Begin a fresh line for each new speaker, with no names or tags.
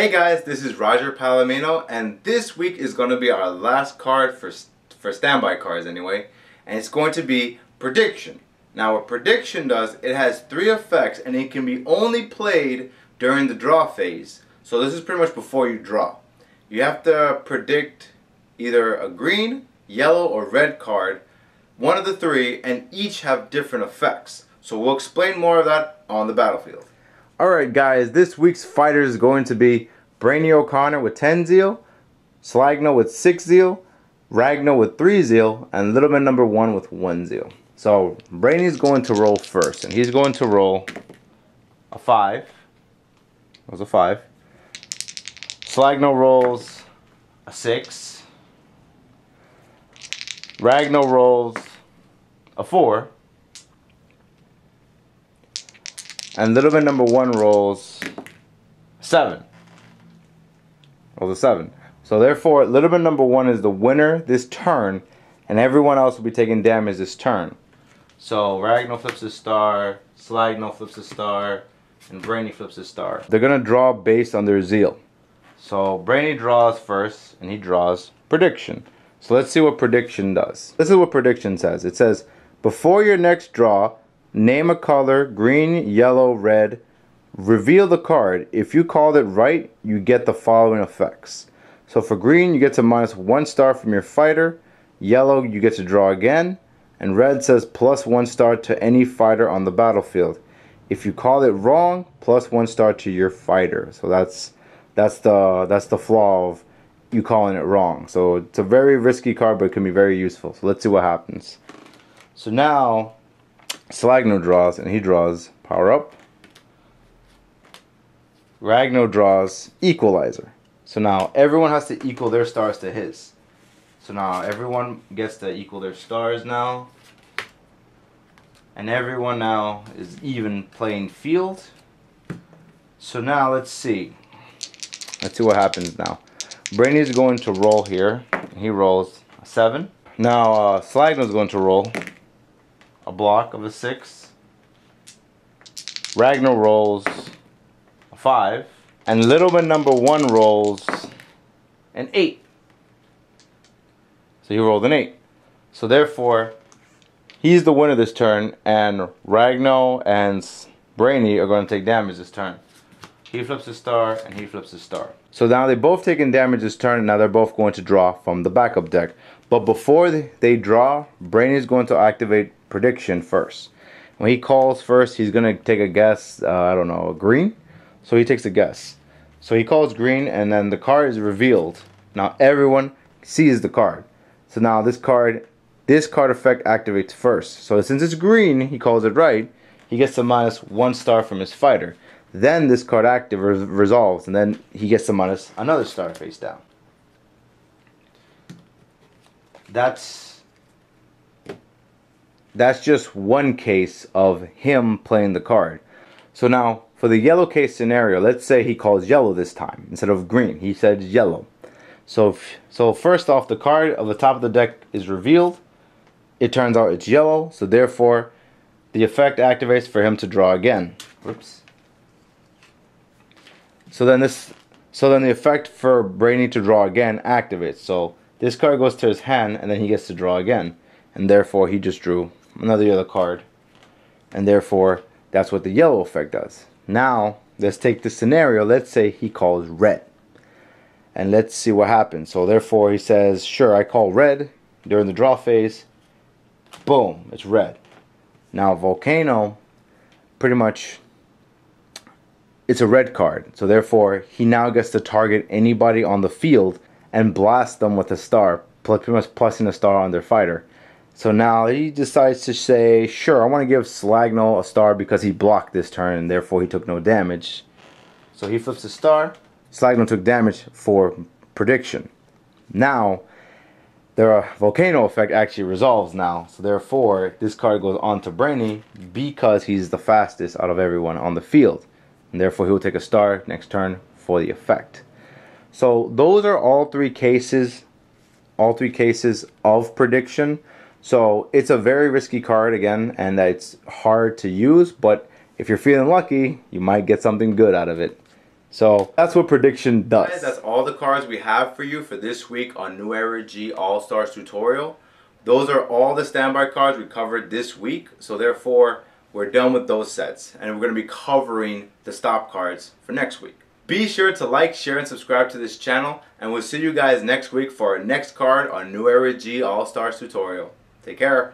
Hey guys, this is Roger Palomino, and this week is going to be our last card for standby cards anyway, and it's going to be prediction. Now what prediction does, it has 3 effects and it can be only played during the draw phase. So this is pretty much before you draw. You have to predict either a green, yellow, or red card, one of the 3, and each have different effects. So we'll explain more of that on the battlefield. Alright guys, this week's fighter is going to be Brainy O'Connor with 10 zeal, Slagno with 6 zeal, Ragno with 3 zeal, and Littleman number 1 with 1 zeal. So Brainy's going to roll first, and he's going to roll a 5. That was a 5. Slagno rolls a 6. Ragno rolls a 4. And Littleman number 1 rolls 7. Rolls a 7. So therefore, Littleman number 1 is the winner this turn, and everyone else will be taking damage this turn. So Ragno flips a star, Slagno flips a star, and Brainy flips a star. They're gonna draw based on their zeal. So Brainy draws first, and he draws prediction. So let's see what prediction does. This is what prediction says. It says, before your next draw, name a color, green, yellow, red. Reveal the card. If you called it right, you get the following effects. So for green, you get to -1 star from your fighter. Yellow, you get to draw again. And red says +1 star to any fighter on the battlefield. If you call it wrong, +1 star to your fighter. So that's the flaw of you calling it wrong. So it's a very risky card, but it can be very useful. So let's see what happens. So now Slagno draws, and he draws Power Up. Ragno draws Equalizer. So now everyone has to equal their stars to his. So now everyone gets to equal their stars now. And everyone now is even playing field. So now let's see. Let's see what happens now. Brainy's going to roll here. And he rolls a 7. Now Slagno's going to roll a block of a 6. Ragno rolls a 5. And Littleman number 1 rolls an 8. So he rolled an 8. So therefore, he's the winner this turn, and Ragno and Brainy are going to take damage this turn. He flips a star, and he flips a star. So now they've both taken damage this turn, and now they're both going to draw from the backup deck. But before they draw, Brainy's going to activate prediction first. When he calls first, he's going to take a guess, I don't know, a green? So he takes a guess. So he calls green, and then the card is revealed. Now everyone sees the card. So now this card effect activates first. So since it's green, he calls it right, he gets a -1 star from his fighter. Then this card resolves, and then he gets to minus another star face down. That's just one case of him playing the card. So now for the yellow case scenario, let's say he calls yellow this time instead of green. He said yellow. So first off, the card of the top of the deck is revealed. It turns out it's yellow, so therefore the effect activates for him to draw again. Whoops. So then the effect for Brainy to draw again activates. So this card goes to his hand, and then he gets to draw again, and therefore he just drew another yellow card, and therefore that's what the yellow effect does. Now let's take this scenario. Let's say he calls red, and let's see what happens. So therefore he says, sure, I call red during the draw phase. Boom, it's red. Now Volcano, pretty much, it's a red card. So therefore he now gets to target anybody on the field and blast them with a star, pretty much plussing a star on their fighter. So now he decides to say, sure, I want to give Slagno a star because he blocked this turn, and therefore he took no damage. So he flips a star. Slagno took damage for prediction. Now the Volcano effect actually resolves now. So therefore this card goes on to Brainy because he's the fastest out of everyone on the field. And therefore he'll take a star next turn for the effect. So those are all three cases of prediction. So it's a very risky card again, and it's hard to use, but if you're feeling lucky, you might get something good out of it. So that's what prediction does. That's all the cards we have for you for this week on New Era G All-Stars tutorial. Those are all the standby cards we covered this week. So therefore, we're done with those sets. And we're going to be covering the stop cards for next week. Be sure to like, share, and subscribe to this channel. And we'll see you guys next week for our next card on New Era G All-Stars tutorial. Take care.